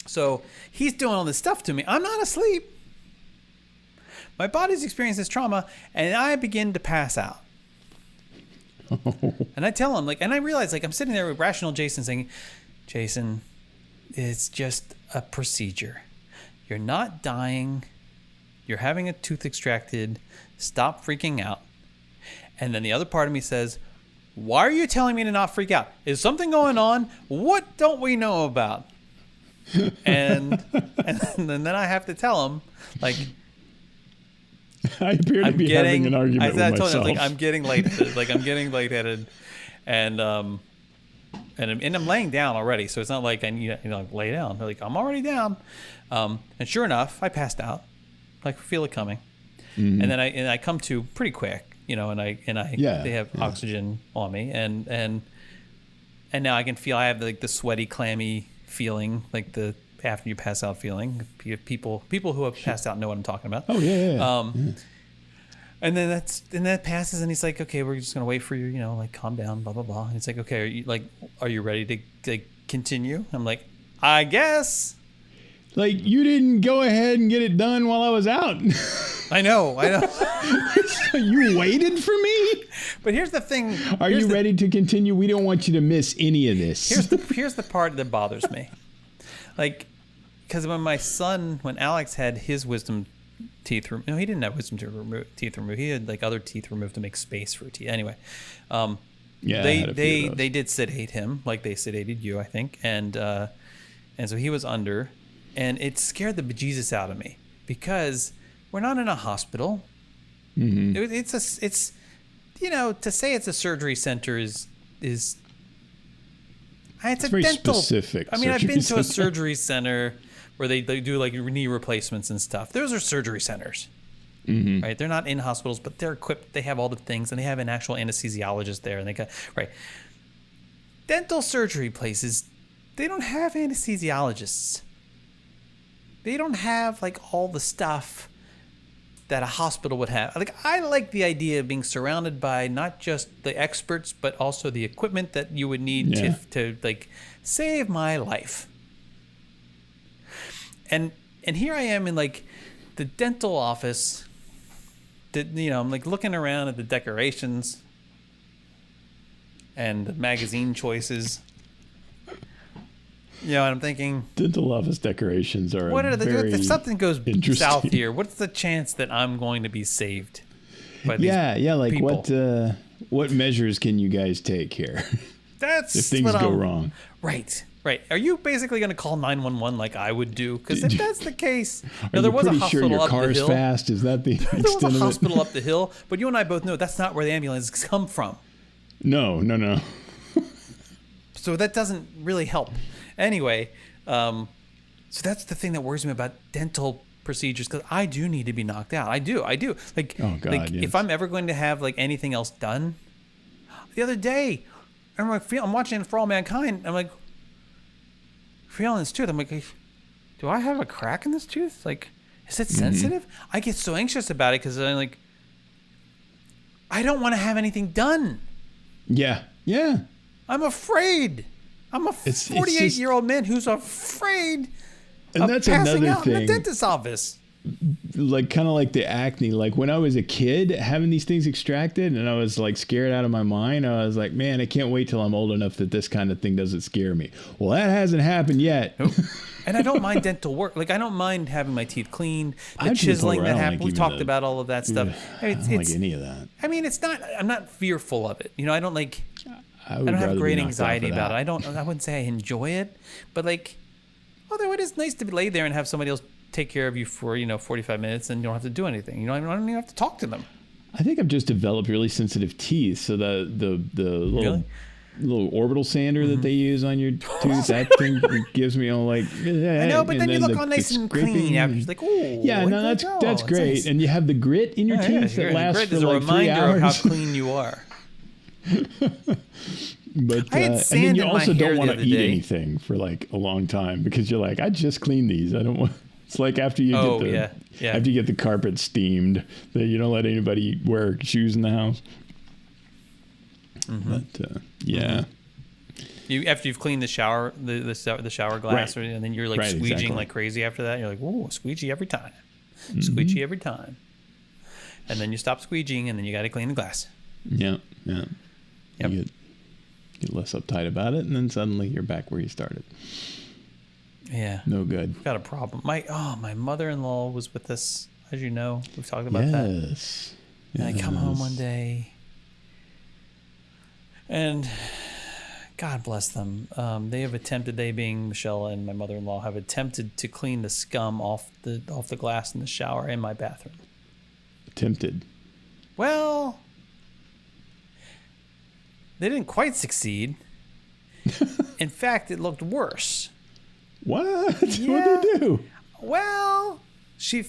So he's doing all this stuff to me. I'm not asleep. My body's experiencing this trauma, and I begin to pass out. And I tell him, like, and I realize, like, I'm sitting there with rational Jason saying, Jason, it's just a procedure. You're not dying. You're having a tooth extracted. Stop freaking out. And then the other part of me says, why are you telling me to not freak out? Is something going on? What don't we know about? And then I have to tell him, like, I appear to be having an argument with myself. I was like, I'm getting lightheaded. And I'm laying down already, so it's not like I need to lay down. They're like, I'm already down. And sure enough, I passed out. I could feel it coming. And then I come to pretty quick. they have oxygen on me, and now I can feel I have like the sweaty, clammy feeling, like the after you pass out feeling. People who have passed out know what I'm talking about. Oh yeah. And then that passes, and he's like, okay, we're just gonna wait for you, like calm down, blah blah blah. And he's like, okay, are you ready to continue? I'm like, I guess. Like, you didn't go ahead and get it done while I was out. I know. You waited for me? But here's the thing. Are you ready to continue? We don't want you to miss any of this. Here's the part that bothers me. Like, because when Alex had his wisdom teeth removed. No, he didn't have wisdom teeth removed. He had like other teeth removed to make space for teeth. Anyway, they did sedate him like they sedated you, I think, and so he was under. And it scared the bejesus out of me because we're not in a hospital. Mm-hmm. It's to say it's a surgery center is it's a very dental specific. I mean, I've been to a surgery center where they do like knee replacements and stuff. Those are surgery centers, right? They're not in hospitals, but they're equipped. They have all the things, and they have an actual anesthesiologist there, and they got right. Dental surgery places, they don't have anesthesiologists. They don't have like all the stuff that a hospital would have. Like, I like the idea of being surrounded by not just the experts, but also the equipment that you would need to like save my life. And here I am in like the dental office. I'm like looking around at the decorations and the magazine choices. And I'm thinking, dental office decorations are if something goes south here, what's the chance that I'm going to be saved by these like people? what measures can you guys take here? That's if things go wrong. Right. Are you basically going to call 911 like I would do? Because if that's the case, there was a hospital sure your up car's the hill. Fast? Is that the extent There was a of hospital up the hill, but you and I both know that's not where the ambulances come from. No. So that doesn't really help. Anyway, so that's the thing that worries me about dental procedures, because I do need to be knocked out. I do. Like, if I'm ever going to have like anything else done. The other day, I'm watching For All Mankind. I'm like, feeling this tooth. I'm like, do I have a crack in this tooth? Like, is it sensitive? I get so anxious about it because I'm like, I don't want to have anything done. Yeah. I'm afraid. I'm a 48-year-old man who's afraid of passing out in the dentist's office. Like, kind of like the acne. Like, when I was a kid having these things extracted and I was like scared out of my mind, I was like, man, I can't wait till I'm old enough that this kind of thing doesn't scare me. Well, that hasn't happened yet. Nope. And I don't mind dental work. Like, I don't mind having my teeth cleaned, the chiseling that happened. We talked about all of that stuff. I don't like any of that. I mean, I'm not fearful of it. I don't like... I don't have great anxiety about it. I wouldn't say I enjoy it, but like, although it is nice to lay there and have somebody else take care of you for 45 minutes and you don't have to do anything. I don't even have to talk to them. I think I've just developed really sensitive teeth, so the little orbital sander that they use on your tooth, that thing gives me all like. I know, but then you look all nice and clean after. It's like, oh, yeah, no, that's great, nice. And you have the grit in your teeth that lasts for like 3 hours. A reminder of how clean you are. But and then you also don't want to eat anything for like a long time because you're like, I just cleaned these. I don't want. It's like after you after you get the carpet steamed, that you don't let anybody wear shoes in the house. But after you've cleaned the shower, the shower glass, right. And then you're like squeegeeing like crazy after that. You're like, whoa, squeegee every time, squeegee every time, and then you stop squeegeeing, and then you got to clean the glass. Yeah. You get less uptight about it, and then suddenly you're back where you started. Yeah. No good. I've got a problem. My mother-in-law was with us, as you know. We've talked about that. Yes. And I come home one day, and God bless them. They being Michelle and my mother-in-law, have attempted to clean the scum off the glass in the shower in my bathroom. Attempted. Well, they didn't quite succeed. In fact, it looked worse. What? Yeah. What did they do? Well, She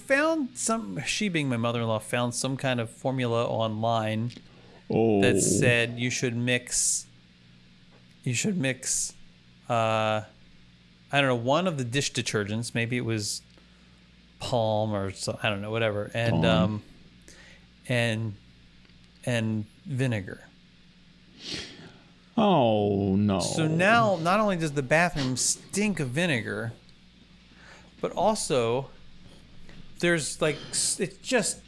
being my mother-in-law found some kind of formula online Oh. that said you should mix I don't know, one of the dish detergents, maybe it was Palm or so, I don't know, whatever, and and vinegar. Oh no. So now not only does the bathroom stink of vinegar, but also there's like it's just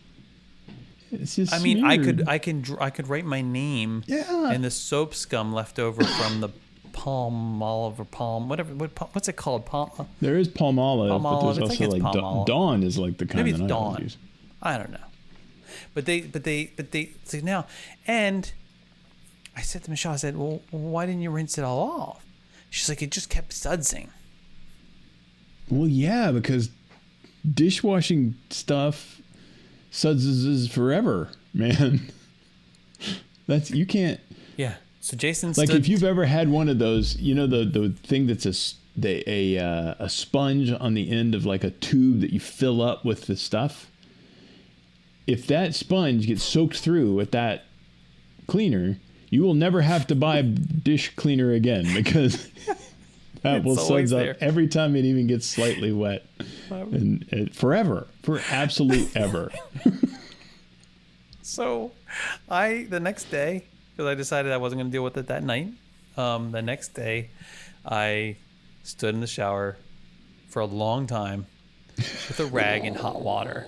I mean, I could write my name in the soap scum left over from the palm olive or palm whatever. What's it called? There is palm olive, but there's it's also like like Dawn is like the kind maybe it's that Dawn. I use. I don't know. But they see now, and I said to Michelle, I said, well, why didn't you rinse it all off? She's like, it just kept sudsing. Well, yeah, because dishwashing stuff suds forever, man. You can't. Yeah. So Jason like if you've ever had one of those, you know, the thing that's a sponge on the end of like a tube that you fill up with the stuff. If that sponge gets soaked through with that cleaner, you will never have to buy a dish cleaner again because that will suds up every time it even gets slightly wet, and forever, for absolute ever. So, the next day, because I decided I wasn't going to deal with it that night. The next day, I stood in the shower for a long time with a rag in hot water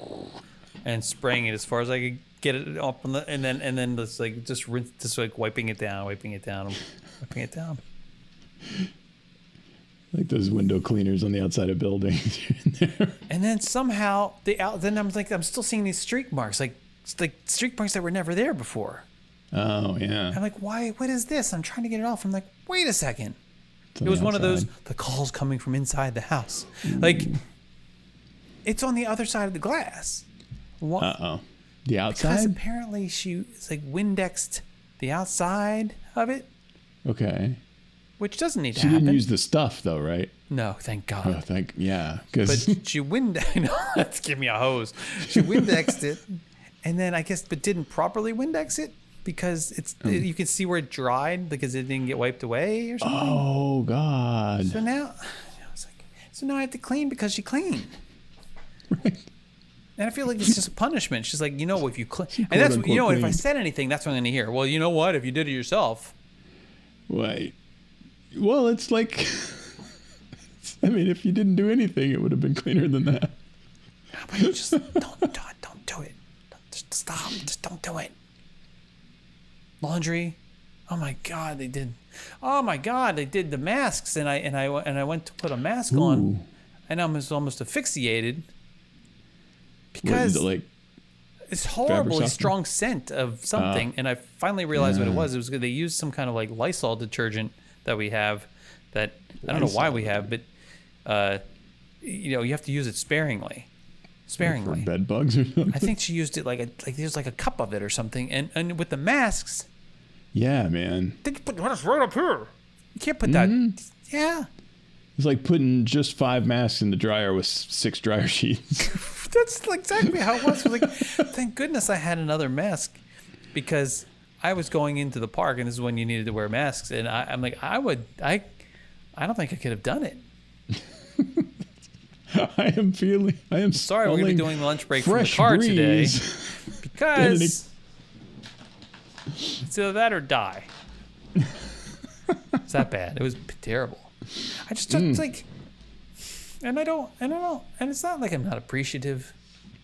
and spraying it as far as I could get it up on and then just rinse, just like wiping it down. Like those window cleaners on the outside of buildings. And then somehow then I'm still seeing these streak marks, like streak marks that were never there before. Oh yeah. I'm like, why? What is this? I'm trying to get it off. I'm like, wait a second. It was one of those, the calls coming from inside the house. Like, it's on the other side of the glass. The outside? Because apparently it's like Windexed the outside of it. Okay. Which doesn't need to happen. She didn't use the stuff though, right? No, thank God. Oh, yeah. But she let's give me a hose. She Windexed it, and then I guess, but didn't properly Windex it because you can see where it dried because it didn't get wiped away or something. Oh God. So now I have to clean because she cleaned. Right. And I feel like it's just a punishment. She's like, if you clean, and that's if I said anything, that's what I'm going to hear. Well, you know what? If you did it yourself, right. Well, it's like, I mean, if you didn't do anything, it would have been cleaner than that. Yeah, but you just don't do it. Don't do it. Just stop. Just don't do it. Laundry. Oh my God, they did. Oh my God, they did the masks, and I went to put a mask on, and I was almost asphyxiated. Because it's horribly strong scent of something, and I finally realized what it was. It was they used some kind of like Lysol detergent that we have that I don't know why we have, but you have to use it sparingly. Like for bed bugs or something. I think she used it like there's like a cup of it or something, and with the masks. Yeah, man. They put that's right up here. You can't put that. Yeah. It's like putting just 5 masks in the dryer with 6 dryer sheets. That's exactly how it was. Like, thank goodness I had another mask because I was going into the park, and this is when you needed to wear masks. And I'm like, I don't think I could have done it. I am sorry. We're gonna be doing lunch break from the car today because it's either that or die. It's that bad. It was terrible. I just don't like. And I don't, and it's not like I'm not appreciative.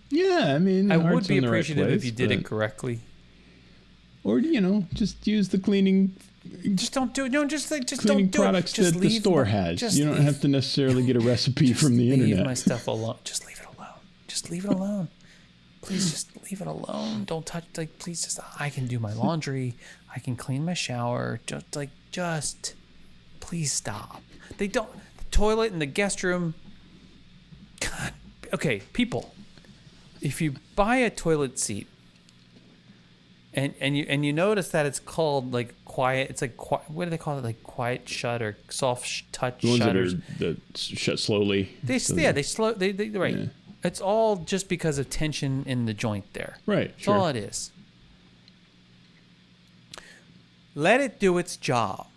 Yeah, I mean, I would be appreciative if you did it correctly. Or just use the cleaning. Just don't do it. No, just don't do it. Cleaning products that the store has. You don't have to necessarily get a recipe from the internet. Leave my stuff alone. Just leave it alone. Just leave it alone. Please, just leave it alone. Don't touch. Please, just I can do my laundry. I can clean my shower. Just please stop. They don't. The toilet in the guest room. God. Okay, people. If you buy a toilet seat and you notice that it's called like quiet, it's like what do they call it? Like quiet shut or soft touch the ones shutters. that shut slowly. They right. Yeah. It's all just because of tension in the joint there. Right. That's all it is. Let it do its job.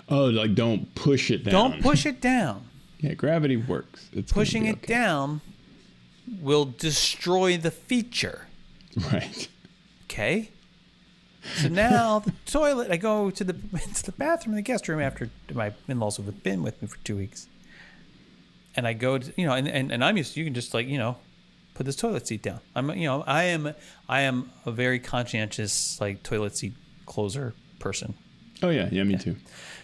Oh, like don't push it down. Don't push it down. Yeah, gravity works. It's Pushing it down will destroy the feature. Right. Okay? So now the toilet, I go to the bathroom in the guest room after my in-laws have been with me for 2 weeks. And I go to, and I'm used to, you can just like, put this toilet seat down. I am a very conscientious like toilet seat closer person. Oh yeah, me too.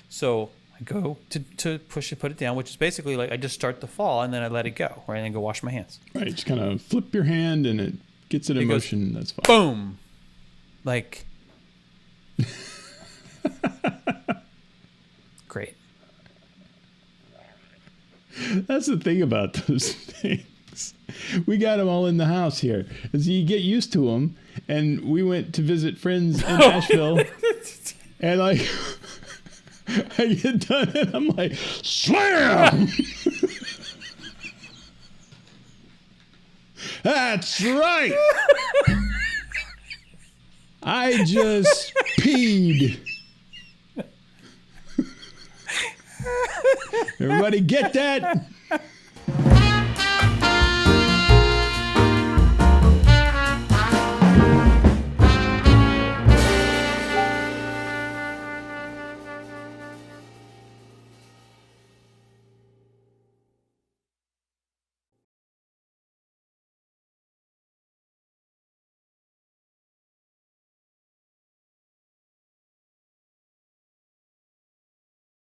So I go to put it down, which is basically like I just start the fall and then I let it go, right? And then go wash my hands. Right, just kind of flip your hand and it gets it in motion. That's fine. Boom, like great. That's the thing about those things. We got them all in the house here. And so you get used to them. And we went to visit friends in Nashville. And like, I get done and I'm like, slam! That's right! I just peed. Everybody get that?